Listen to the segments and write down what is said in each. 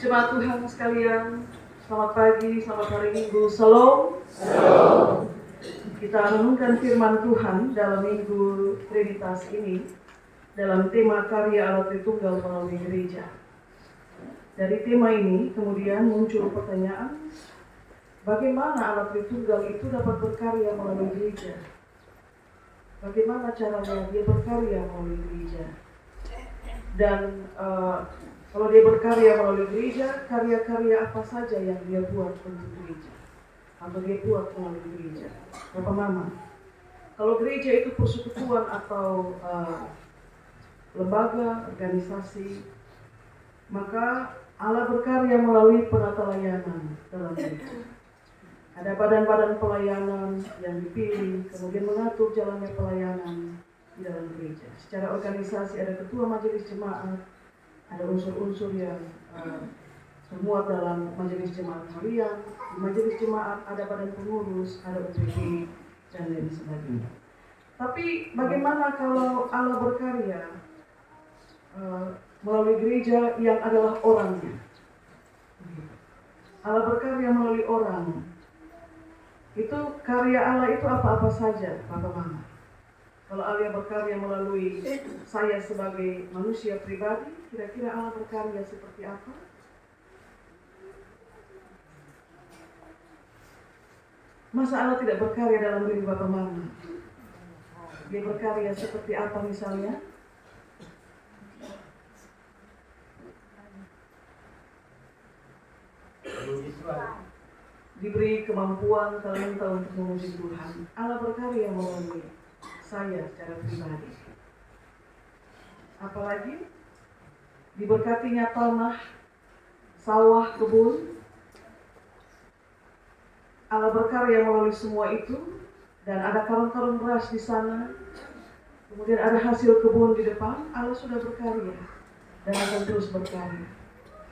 Jemaat Tuhan sekalian, selamat pagi, selamat hari Minggu. Shalom. Kita renungkan firman Tuhan dalam Minggu Trinitas ini dalam tema karya Allah Tritunggal melalui gereja. Dari tema ini kemudian muncul pertanyaan, bagaimana Allah Tritunggal itu dapat berkarya melalui gereja? Bagaimana caranya dia berkarya melalui gereja? Dan kalau dia berkarya melalui gereja, karya-karya apa saja yang dia buat untuk gereja? Atau dia buat melalui gereja? Bapak Mama, kalau gereja itu persekutuan atau lembaga, organisasi, maka Allah berkarya melalui penata layanan dalam gereja. Ada badan-badan pelayanan yang dipilih, kemudian mengatur jalannya pelayanan di dalam gereja. Secara organisasi ada ketua majelis jemaat, ada unsur-unsur yang termuat dalam majelis jemaat harian. Di majelis jemaat ada badan pengurus, ada UPD, dan lain sebagainya. Tapi bagaimana kalau Allah berkarya melalui gereja yang adalah orangnya? Allah berkarya melalui orang. Itu karya Allah itu apa-apa saja, Bapak Mama. Kalau Allah berkarya melalui saya sebagai manusia pribadi, kira-kira Allah berkarya seperti apa? Masa Allah tidak berkarya dalam diri Bapak Mama? Dia berkarya seperti apa misalnya? Diberi kemampuan talenta untuk memuji Tuhan. Allah berkarya melalui saya secara pribadi. Apalagi diberkatinya tanah, sawah, kebun. Allah berkarya melalui semua itu, dan ada karung-karung beras di sana. Kemudian ada hasil kebun di depan. Allah sudah berkarya dan akan terus berkarya.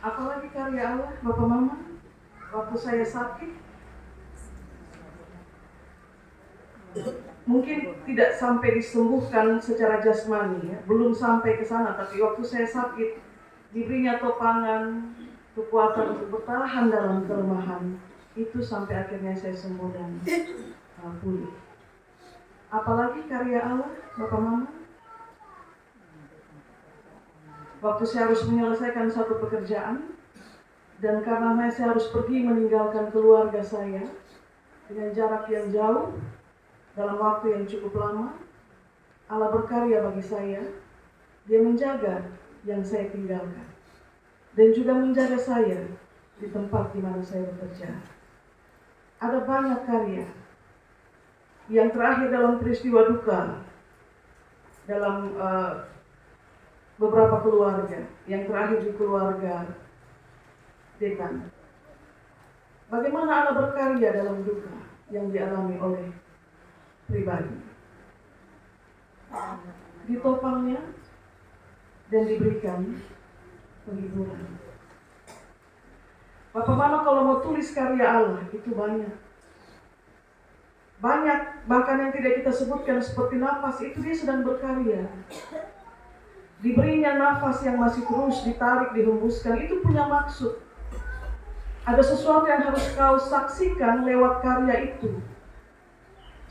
Apalagi karya Allah, Bapak Mama, waktu saya sakit, mungkin tidak sampai disembuhkan secara jasmani, ya. Belum sampai ke sana, tapi waktu saya sakit diberinya topangan, kekuatan untuk bertahan dalam kelemahan. Itu sampai akhirnya saya sembuh dan pulih. Apalagi karya Allah, Bapak Mama, waktu saya harus menyelesaikan satu pekerjaan, dan karena saya harus pergi meninggalkan keluarga saya dengan jarak yang jauh, dalam waktu yang cukup lama, Allah berkarya bagi saya. Dia menjaga yang saya tinggalkan, dan juga menjaga saya di tempat di mana saya bekerja. Ada banyak karya. Yang terakhir dalam peristiwa duka, dalam beberapa keluarga, yang terakhir di keluarga Dekan. Bagaimana Allah berkarya dalam duka yang dialami oleh pribadi? Ditopangnya dan diberikan penghiburan. Bapak Mama, kalau mau tulis karya Allah itu banyak, bahkan yang tidak kita sebutkan seperti nafas, itu dia sedang berkarya. Diberinya nafas yang masih terus ditarik, dihembuskan, itu punya maksud. Ada sesuatu yang harus kau saksikan lewat karya itu.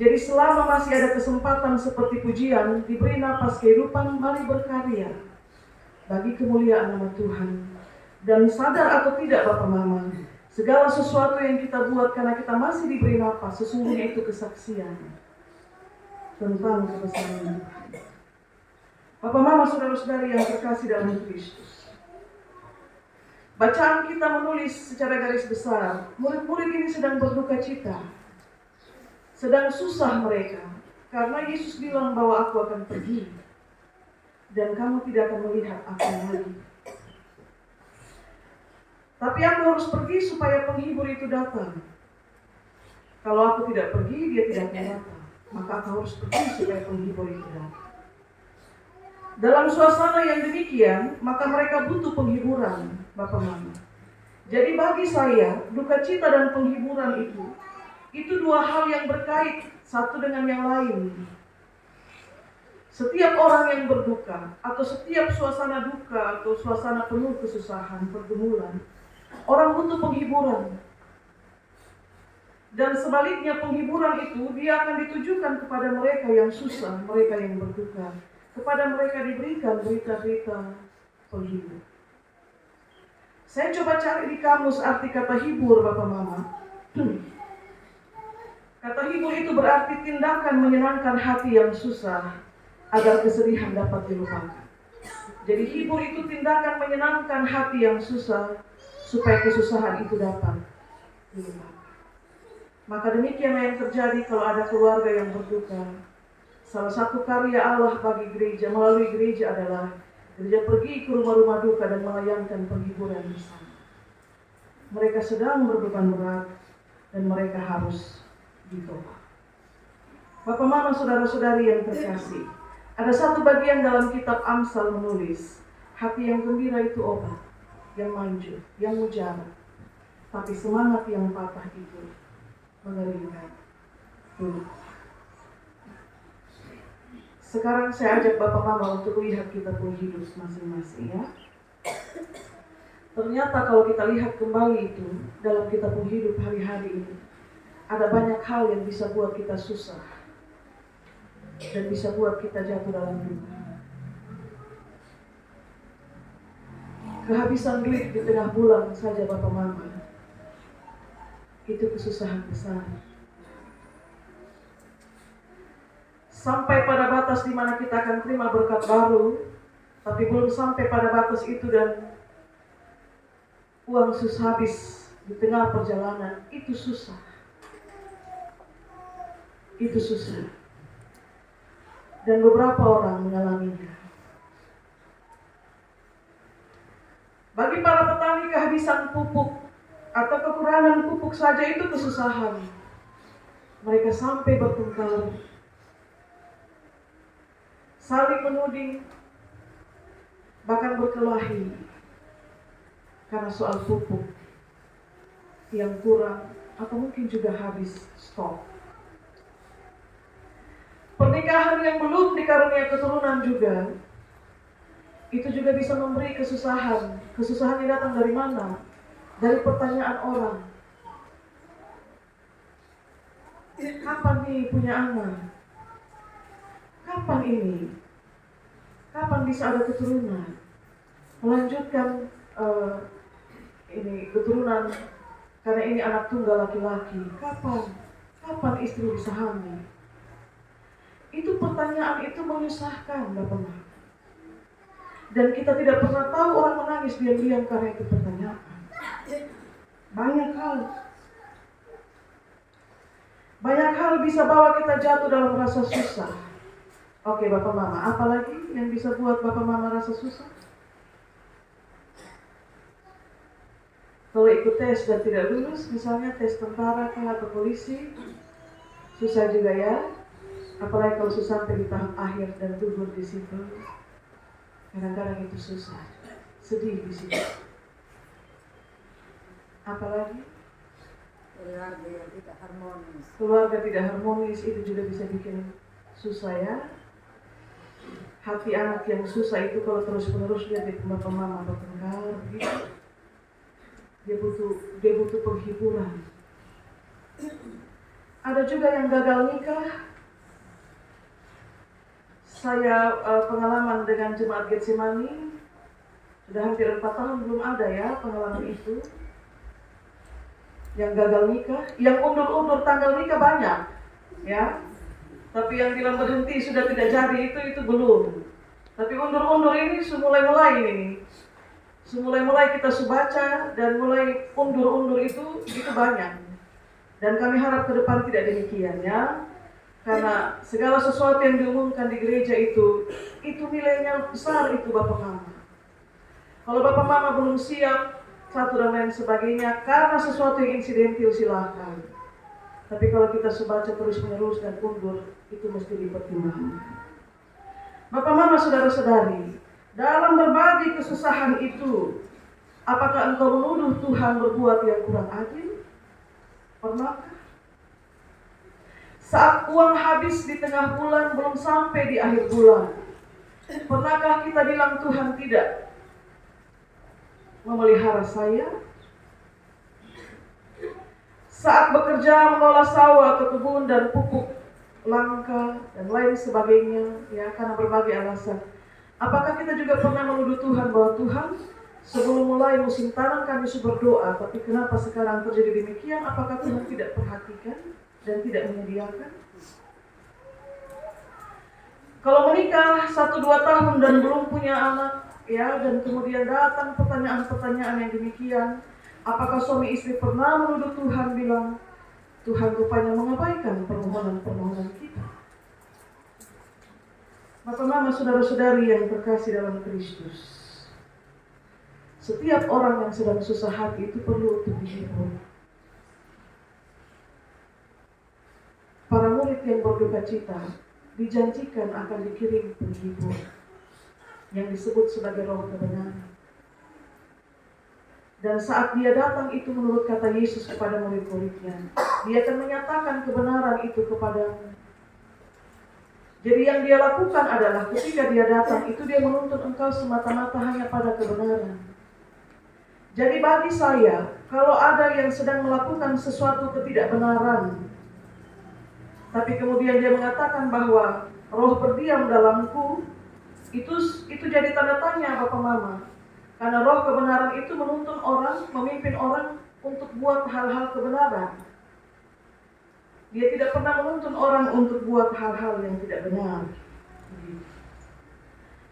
Jadi selama masih ada kesempatan seperti pujian, diberi nafas kehidupan, mari berkarya bagi kemuliaan nama Tuhan. Dan sadar atau tidak Bapak Mama, segala sesuatu yang kita buat karena kita masih diberi nafas, sesungguhnya itu kesaksian tentang kebesaran Tuhan. Bapak Mama, saudara-saudari yang terkasih dalam Kristus, bacaan kita menulis secara garis besar, murid-murid ini sedang berduka cita, sedang susah mereka, karena Yesus bilang bahwa aku akan pergi, dan kamu tidak akan melihat aku lagi. Tapi aku harus pergi supaya penghibur itu datang. Kalau aku tidak pergi, dia tidak akan datang. Maka aku harus pergi supaya penghibur itu datang. Dalam suasana yang demikian, maka mereka butuh penghiburan, Bapak Mama. Jadi bagi saya, duka cita dan penghiburan itu dua hal yang berkait satu dengan yang lain. Setiap orang yang berduka, atau setiap suasana duka, atau suasana penuh kesusahan, pergumulan, Orang butuh penghiburan. Dan sebaliknya penghiburan itu dia akan ditujukan kepada mereka yang susah, mereka yang berduka. Kepada mereka diberikan berita-berita penghibur. Saya coba cari di kamus arti kata hibur, Bapak Mama. Kata hibur itu berarti tindakan menyenangkan hati yang susah agar kesedihan dapat dilupakan. Jadi hibur itu tindakan menyenangkan hati yang susah supaya kesusahan itu dapat dilupakan. Maka demikian yang terjadi kalau ada keluarga yang berduka. Salah satu karya Allah bagi gereja melalui gereja adalah gereja pergi ke rumah-rumah duka dan melayangkan penghiburan bersama. Mereka sedang berbeban berat dan mereka harus ditolak. Bapak Mama, saudara-saudari yang terkasih, ada satu bagian dalam kitab Amsal menulis, hati yang gembira itu obat, yang manjur, yang mujarab, tapi semangat yang patah itu mengeringkan dulu. Sekarang saya ajak Bapak Mama untuk lihat kita pun hidup masing-masing ya. Ternyata kalau kita lihat kembali itu dalam kita pun hidup hari-hari ini, ada banyak hal yang bisa buat kita susah dan bisa buat kita jatuh dalam duka. Kehabisan duit di tengah bulan saja Bapak Mama, itu kesusahan besar. Sampai pada batas di mana kita akan terima berkat baru, tapi belum sampai pada batas itu dan uang habis di tengah perjalanan, itu susah. Itu susah. Dan beberapa orang mengalaminya. Bagi para petani kehabisan pupuk atau kekurangan pupuk saja itu kesusahan. Mereka sampai bertengkar, saling menuding, bahkan berkelahi karena soal pupuk yang kurang atau mungkin juga habis stok. Pernikahan yang belum dikarunia keturunan juga, itu juga bisa memberi kesusahan. Kesusahan yang datang dari mana? Dari pertanyaan orang. Kapan nih punya anak? Kapan ini? Kapan bisa ada keturunan? Melanjutkan ini keturunan karena ini anak tunggal laki-laki. Kapan? Kapan istri bisa hamil? Itu pertanyaan itu menyusahkan, Bapak Mama. Dan kita tidak pernah tahu orang menangis diam-diam karena itu pertanyaan. Banyak hal bisa bawa kita jatuh dalam rasa susah. Oke Bapak Mama, apalagi yang bisa buat Bapak Mama rasa susah? Kalau ikut tes dan tidak lulus, misalnya tes tentara atau polisi, susah juga ya. Apalagi kalau susah sampai di tahap akhir dan gugur di situ, kadang-kadang itu susah, sedih di situ. Apalagi keluarga yang tidak harmonis. Keluarga tidak harmonis itu juga bisa bikin susah ya. Hati anak yang susah itu kalau terus-menerus lihat di Bapak Mama bertengkar gitu, dia butuh penghiburan. Ada juga yang gagal nikah. Saya pengalaman dengan jemaat Getsemani sudah hampir 4 tahun belum ada ya pengalaman itu. Yang gagal nikah, yang undur-undur tanggal nikah banyak, ya. Tapi yang bilang berhenti sudah tidak jadi itu belum. Tapi undur-undur ini mulai ini. Mulai kita baca dan mulai undur-undur itu banyak. Dan kami harap ke depan tidak demikian ya. Karena segala sesuatu yang diumumkan di gereja itu nilainya besar itu Bapak Mama. Kalau Bapak Mama belum siap satu dan lain sebagainya karena sesuatu yang insidentil silakan. Tapi kalau kita baca terus menerus dan undur itu mesti dipertimbangkan. Bapak Mama, saudara-saudari, dalam berbagi kesusahan itu, apakah engkau menuduh Tuhan berbuat yang kurang adil? Pernahkah? Saat uang habis di tengah bulan belum sampai di akhir bulan, pernahkah kita bilang Tuhan tidak memelihara saya? saat bekerja mengolah sawah atau kebun dan pupuk langka dan lain sebagainya, ya, karena berbagai alasan. Apakah kita juga pernah menuduh Tuhan bahwa Tuhan, sebelum mulai musim tanam kami sudah berdoa, tapi kenapa sekarang terjadi demikian? Apakah Tuhan tidak perhatikan dan tidak menyediakan? Kalau menikah 1-2 tahun dan belum punya anak, ya, dan kemudian datang pertanyaan-pertanyaan yang demikian, apakah suami istri pernah menuduh Tuhan, bilang Tuhan rupanya mengabaikan permohonan-permohonan kita? Bapak mama saudara-saudari yang terkasih dalam Kristus, setiap orang yang sedang susah hati itu perlu untuk dihibur. Para murid yang berduka cita dijanjikan akan dikirim penghibur yang disebut sebagai roh kebenaran. Dan saat dia datang itu, menurut kata Yesus kepada murid-muridnya, dia akan menyatakan kebenaran itu kepadamu. Jadi yang dia lakukan adalah ketika dia datang itu dia menuntun engkau semata-mata hanya pada kebenaran. Jadi bagi saya, kalau ada yang sedang melakukan sesuatu ketidakbenaran, tapi kemudian dia mengatakan bahwa roh berdiam dalamku, itu jadi tanda tanya Bapak Mama. Karena roh kebenaran itu menuntun orang, memimpin orang untuk buat hal-hal kebenaran. Dia tidak pernah menuntun orang untuk buat hal-hal yang tidak benar.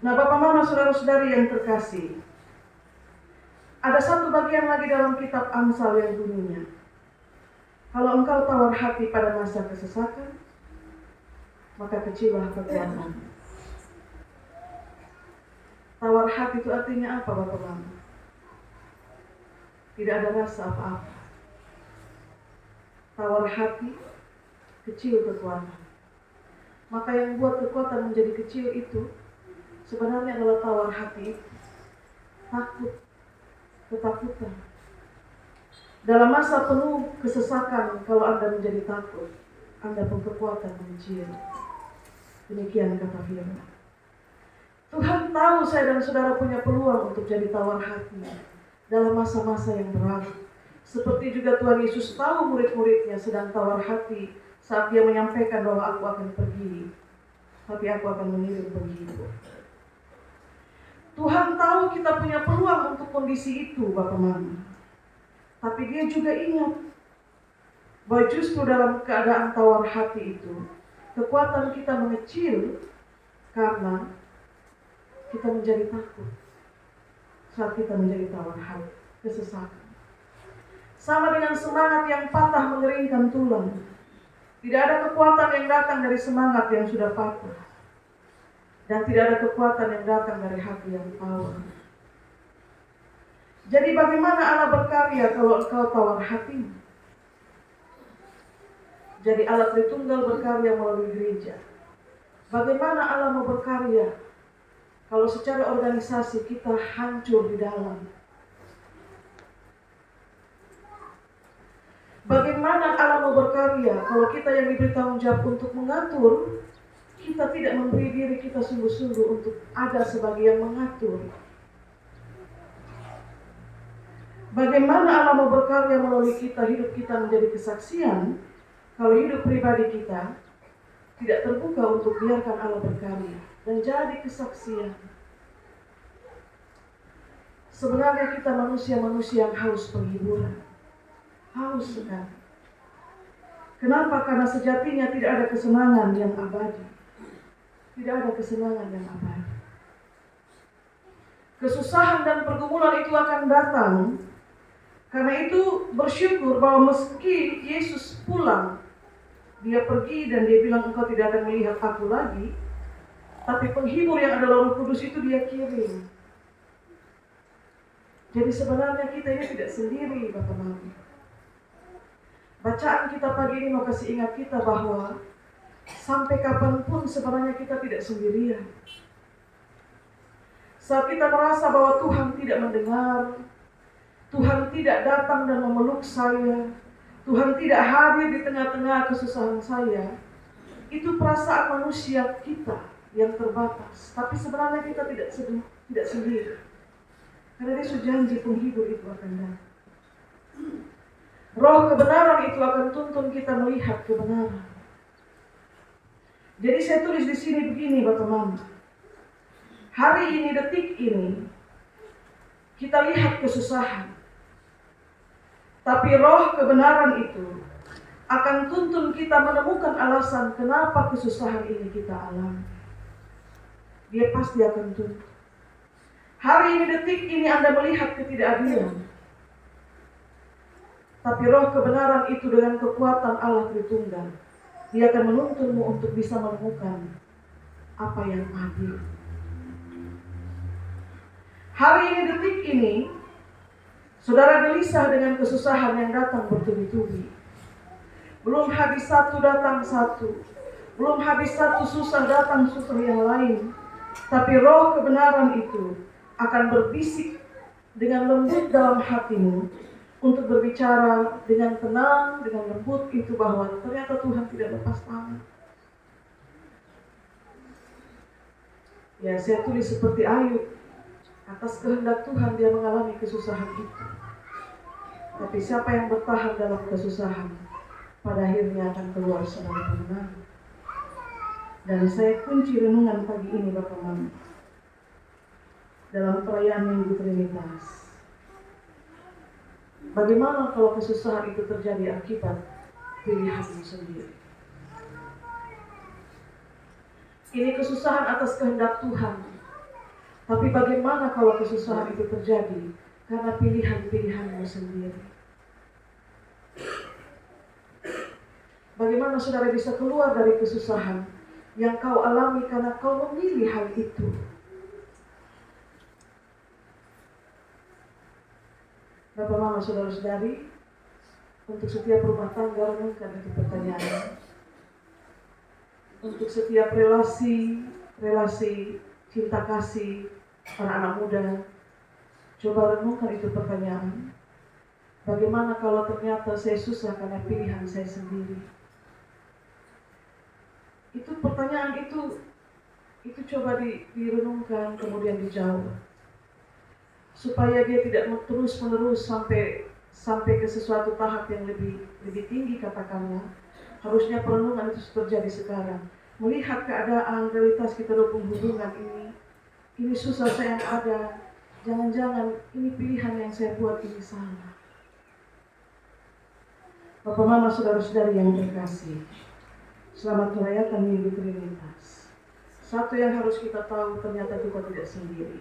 Nah Bapak Mama saudara-saudari yang terkasih, ada satu bagian lagi dalam kitab Amsal yang bunyinya, kalau engkau tawar hati pada masa kesesakan, maka kecillah kekuatan. Tawar hati itu artinya apa Bapak Mama? Tidak ada rasa apa-apa. Tawar hati, kecil kekuatan. Maka yang buat kekuatan menjadi kecil itu sebenarnya adalah tawar hati itu. Takut, ketakutan. Dalam masa penuh kesesakan, kalau Anda menjadi takut, Anda pun kekuatan mengecil. Demikian kata firman. Tuhan tahu saya dan saudara punya peluang untuk jadi tawar hati dalam masa-masa yang berat. Seperti juga Tuhan Yesus tahu murid-muridnya sedang tawar hati saat dia menyampaikan bahwa aku akan pergi, tapi aku akan mengirim penghibur. Tuhan tahu kita punya peluang untuk kondisi itu Bapak Mama. Tapi dia juga ingat bahwa justru dalam keadaan tawar hati itu, kekuatan kita mengecil karena kita menjadi takut saat kita menjadi tawar hati, kesesakan. Sama dengan semangat yang patah mengeringkan tulang. Tidak ada kekuatan yang datang dari semangat yang sudah patah. Dan tidak ada kekuatan yang datang dari hati yang tawar. Jadi bagaimana Allah berkarya kalau engkau tawar hatimu? Jadi Allah Tritunggal berkarya melalui gereja. Bagaimana Allah mau berkarya kalau secara organisasi kita hancur di dalam? Bagaimana Allah mau berkarya kalau kita yang diberi tanggung jawab untuk mengatur, kita tidak memberi diri kita sungguh-sungguh untuk ada sebagai yang mengatur? Bagaimana Allah mau berkarya melalui kita, hidup kita menjadi kesaksian, kalau hidup pribadi kita tidak terbuka untuk biarkan Allah berkarya dan jadi kesaksian? Sebenarnya kita manusia-manusia yang haus penghiburan. Haus sekali. Kenapa? Karena sejatinya tidak ada kesenangan yang abadi. Tidak ada kesenangan yang abadi. Kesusahan dan pergumulan itu akan datang. Karena itu bersyukur bahwa meski Yesus pulang, dia pergi dan dia bilang engkau tidak akan melihat aku lagi, tapi penghibur yang adalah Roh Kudus itu dia kirim. Jadi sebenarnya kita ini tidak sendiri Bapak Mama. Bacaan kita pagi ini mau kasih ingat kita bahwa sampai kapanpun sebenarnya kita tidak sendirian. Saat kita merasa bahwa Tuhan tidak mendengar, Tuhan tidak datang dan memeluk saya, Tuhan tidak hadir di tengah-tengah kesusahan saya, itu perasaan manusia kita yang terbatas. Tapi sebenarnya kita tidak sendiri. Karena dia sudah janji penghibur itu akan datang. Roh kebenaran itu akan tuntun kita melihat kebenaran. Jadi saya tulis di sini begini Bapak Mama. Hari ini, detik ini, kita lihat kesusahan. Tapi roh kebenaran itu akan tuntun kita menemukan alasan kenapa kesusahan ini kita alami. Dia pasti akan tuntun. Hari ini, detik ini Anda melihat ketidakadilan. Tapi roh kebenaran itu dengan kekuatan Allah Tritunggal, Dia akan menuntunmu untuk bisa menemukan apa yang adil. Hari ini, detik ini, saudara gelisah dengan kesusahan yang datang bertubi-tubi. Belum habis satu, datang satu. Belum habis satu, susah datang susah yang lain. Tapi roh kebenaran itu akan berbisik dengan lembut dalam hatimu, untuk berbicara dengan tenang, dengan lembut itu bahwa ternyata Tuhan tidak lepas tangan. Ya, saya tulis seperti Ayub. Atas kehendak Tuhan dia mengalami kesusahan itu. Tapi siapa yang bertahan dalam kesusahan, pada akhirnya akan keluar sebagai pemenang. Dan saya kunci renungan pagi ini Bapak Mama, dalam perayaan Minggu Trinitas. Bagaimana kalau kesusahan itu terjadi akibat pilihanmu sendiri? Ini kesusahan atas kehendak Tuhan. Tapi bagaimana kalau kesusahan itu terjadi karena pilihan-pilihanmu sendiri? Bagaimana saudara bisa keluar dari kesusahan yang kau alami karena kau memilih hal itu? Bapak Mama, saudara-saudari, untuk setiap rumah tangga renungkan itu pertanyaan. Untuk setiap relasi cinta kasih anak-anak muda, coba renungkan itu pertanyaan. Bagaimana kalau ternyata saya susah karena pilihan saya sendiri? Itu pertanyaan itu coba direnungkan kemudian dijawab. Supaya dia tidak terus-menerus sampai ke sesuatu tahap yang lebih tinggi katakanlah. Harusnya perenungan itu terjadi sekarang. Melihat keadaan, realitas kita dalam hubungan ini susah saya yang ada. Jangan-jangan ini pilihan yang saya buat ini salah. Bapak Mama, saudara-saudari yang terkasih, selamat merayakan Minggu Trinitas. Satu yang harus kita tahu, ternyata kita tidak sendiri.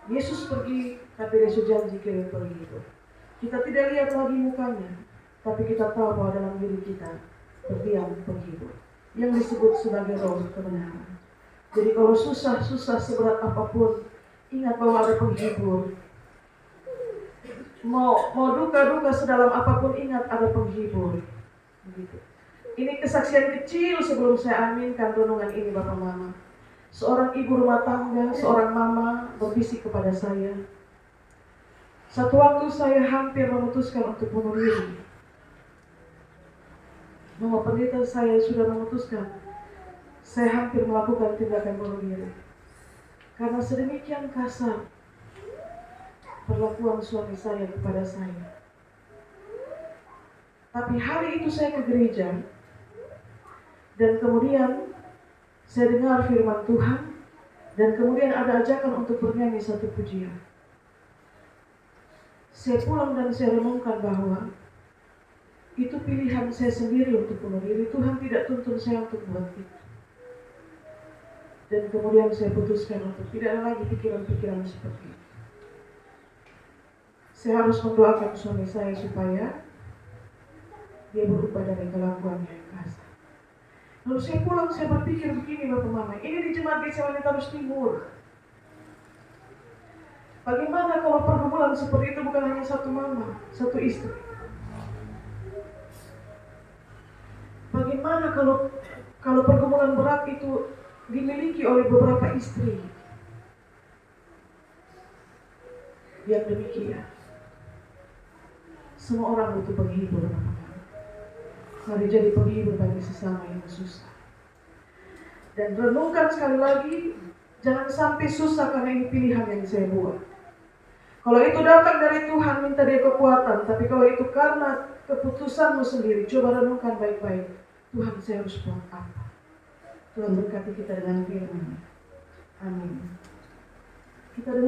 Yesus pergi, tapi Yesus janji kita pergi itu. Kita tidak lihat lagi mukanya, tapi kita tahu bahwa dalam diri kita berdiam penghibur, yang disebut sebagai roh kebenaran. Jadi kalau susah seberat apapun, ingat bahwa ada penghibur. Mau duka sedalam apapun, ingat ada penghibur. Begitu. Ini kesaksian kecil sebelum saya aminkan renungan ini Bapak Mama. Seorang ibu rumah tangga, seorang mama berbisik kepada saya. Satu waktu saya hampir memutuskan untuk bunuh diri. Mama pendeta, saya sudah memutuskan. Saya hampir melakukan tindakan bunuh diri. Karena sedemikian kasar perlakuan suami saya kepada saya. Tapi hari itu saya ke gereja. Dan kemudian saya dengar firman Tuhan, dan kemudian ada ajakan untuk bernyanyi satu pujian. Saya pulang dan saya renungkan bahwa itu pilihan saya sendiri untuk bunuh diri. Tuhan tidak tuntun saya untuk buat itu. Dan kemudian saya putuskan untuk tidak ada lagi pikiran-pikiran seperti itu. Saya harus mendoakan suami saya supaya dia berubah dari kelakuannya yang kasar. Lalu saya pulang, saya berpikir begini Bapak Mama, ini di Jemaat Getsemani Tarus Timur. Bagaimana kalau pergumulan seperti itu bukan hanya satu mama, satu istri? Bagaimana kalau pergumulan berat itu dimiliki oleh beberapa istri? Yang demikian, semua orang butuh penghibur Bapak Mama. Mari jadi penghibur bagi sesama yang susah. Dan renungkan sekali lagi, jangan sampai susah karena ini pilihan yang saya buat. Kalau itu datang dari Tuhan, minta dia kekuatan. Tapi kalau itu karena keputusanmu sendiri, coba renungkan baik-baik. Tuhan, saya harus buat apa? Tuhan berkati kita dengan firman. Amin. Kita dengar